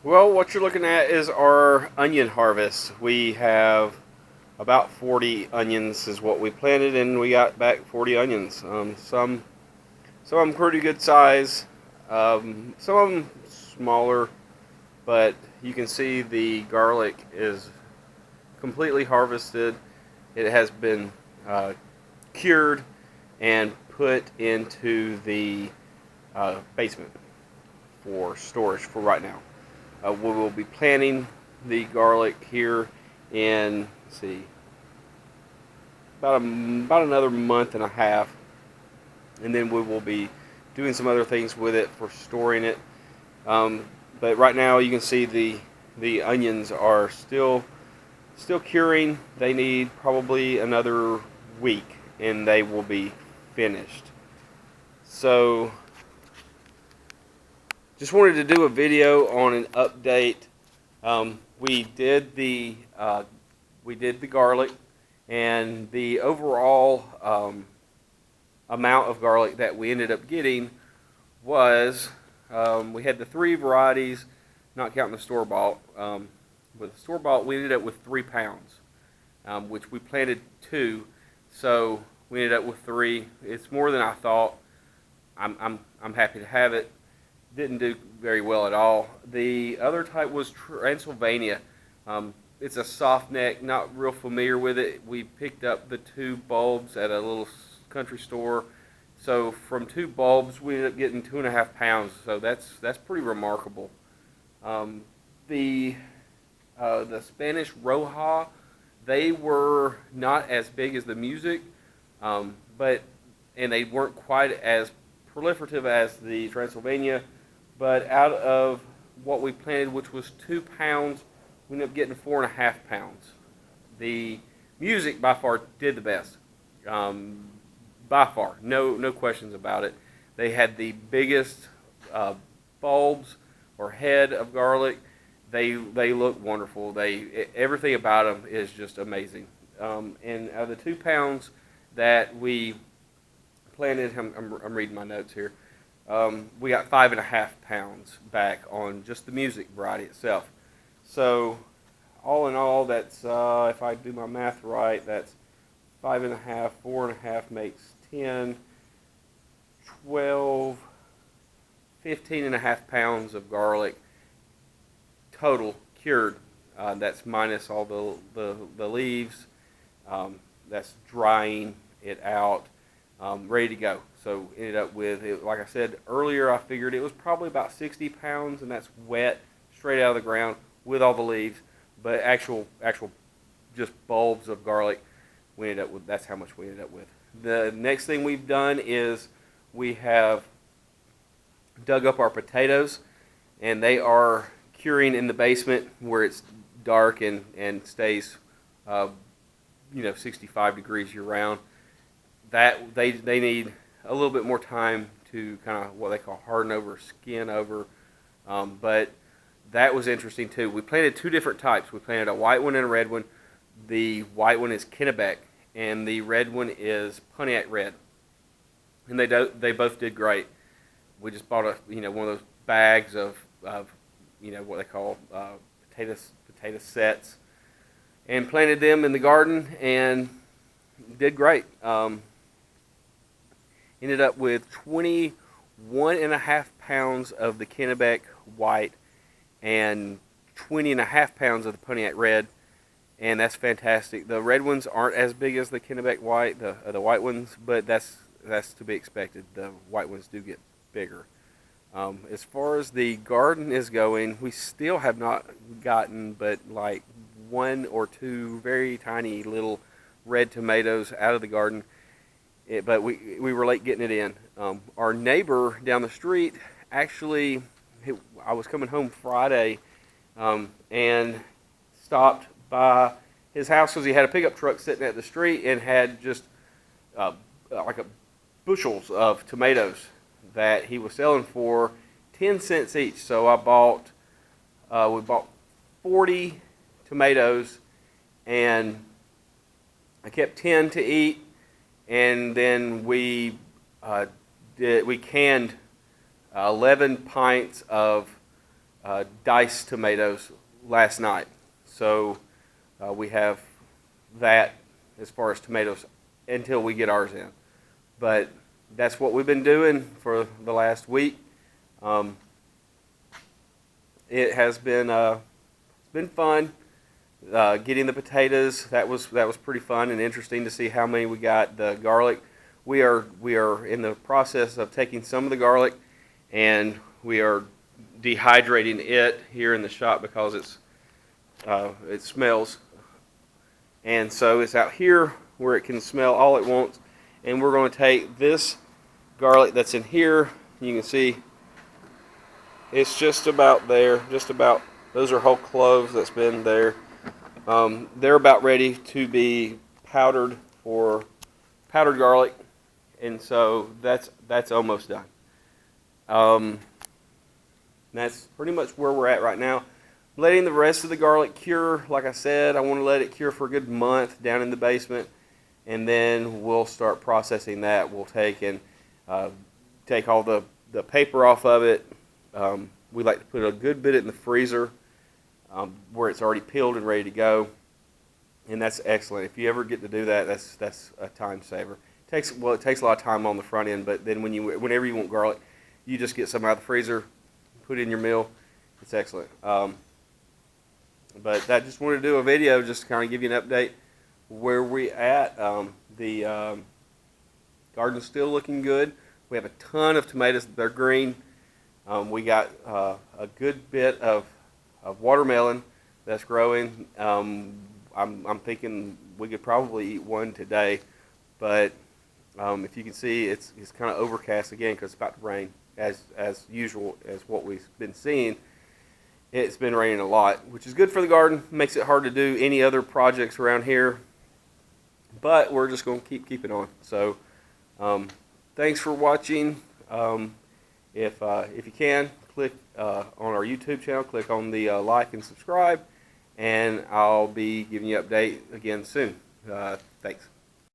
Well, what you're looking at is our onion harvest. We have about 40 onions is what we planted, and we got back 40 onions. Some of them pretty good size, some of them smaller, but you can see the garlic is completely harvested. It has been cured and put into the basement for storage for right now. We will be planting the garlic here in, let's see, about another month and a half, and then we will be doing some other things with it for storing it. But right now, you can see the onions are still curing. They need probably another week, and they will be finished. So, just wanted to do a video on an update. We did the garlic, and the overall amount of garlic that we ended up getting was we had the three varieties, not counting the store bought. With the store bought, we ended up with 3 pounds, which we planted 2, so we ended up with 3. It's more than I thought. I'm happy to have it. Didn't do very well at all. The other type was Transylvania. It's a soft neck, not real familiar with it. We picked up the 2 bulbs at a little country store. So from 2 bulbs, we ended up getting 2.5 pounds. So that's pretty remarkable. The Spanish Roja, they were not as big as the music, and they weren't quite as proliferative as the Transylvania. But out of what we planted, which was 2 pounds, we ended up getting 4.5 pounds. The music by far did the best. By far, no questions about it. They had the biggest bulbs or head of garlic. They look wonderful. Everything about them is just amazing. And out of the 2 pounds that we planted, I'm reading my notes here. We got 5.5 pounds back on just the music variety itself. So all in all, that's if I do my math right, that's 5.5, 4.5 makes 10, 12, 15.5 pounds of garlic total cured. That's minus all the leaves. That's drying it out, ready to go. So ended up with, like I said earlier, I figured it was probably about 60 pounds, and that's wet, straight out of the ground with all the leaves. But actual just bulbs of garlic, we ended up with, that's how much we ended up with. The next thing we've done is we have dug up our potatoes, and they are curing in the basement where it's dark and stays 65 degrees year round. That they need a little bit more time to kind of what they call harden over, skin over. But that was interesting too. We planted 2 different types. We planted a white one and a red one. The white one is Kennebec, and the red one is Pontiac Red. And they both did great. We just bought one of those bags of what they call potato sets, and planted them in the garden and did great. Ended up with 21.5 pounds of the Kennebec white and 20.5 pounds of the Pontiac Red, and that's fantastic. The red ones aren't as big as the Kennebec white, the white ones, but that's to be expected. The white ones do get bigger. As far as the garden is going, we still have not gotten but like 1 or 2 very tiny little red tomatoes out of the garden. But we were late getting it in. Our neighbor down the street, actually, I was coming home Friday and stopped by his house because he had a pickup truck sitting at the street and had just bushels of tomatoes that he was selling for 10 cents each. So we bought 40 tomatoes, and I kept 10 to eat. And then we canned 11 pints of diced tomatoes last night. So we have that as far as tomatoes until we get ours in. But that's what we've been doing for the last week. It has been fun getting the potatoes. That was pretty fun and interesting to see how many we got. The garlic, we are in the process of taking some of the garlic, and we are dehydrating it here in the shop because it smells, and so it's out here where it can smell all it wants. And we're going to take this garlic that's in here. You can see it's just about there, just about. Those are whole cloves that's been there. They're about ready to be powdered for powdered garlic, and so that's almost done. That's pretty much where we're at right now. Letting the rest of the garlic cure. Like I said, I want to let it cure for a good month down in the basement, and then we'll start processing that. We'll take all the paper off of it. We like to put a good bit in the freezer where it's already peeled and ready to go, and that's excellent. If you ever get to do that, that's a time saver. It takes a lot of time on the front end, but then whenever you want garlic, you just get some out of the freezer, put it in your meal. It's excellent. But I just wanted to do a video just to kind of give you an update where we at. The garden's still looking good. We have a ton of tomatoes. They're green. We got a good bit of watermelon that's growing. I'm thinking we could probably eat one today, but if you can see, it's kind of overcast again because it's about to rain as usual, as what we've been seeing. It's been raining a lot, which is good for the garden. Makes it hard to do any other projects around here, but we're just going to keep it on. So thanks for watching. If you can, click on our YouTube channel, click on the like and subscribe, and I'll be giving you an update again soon. Thanks.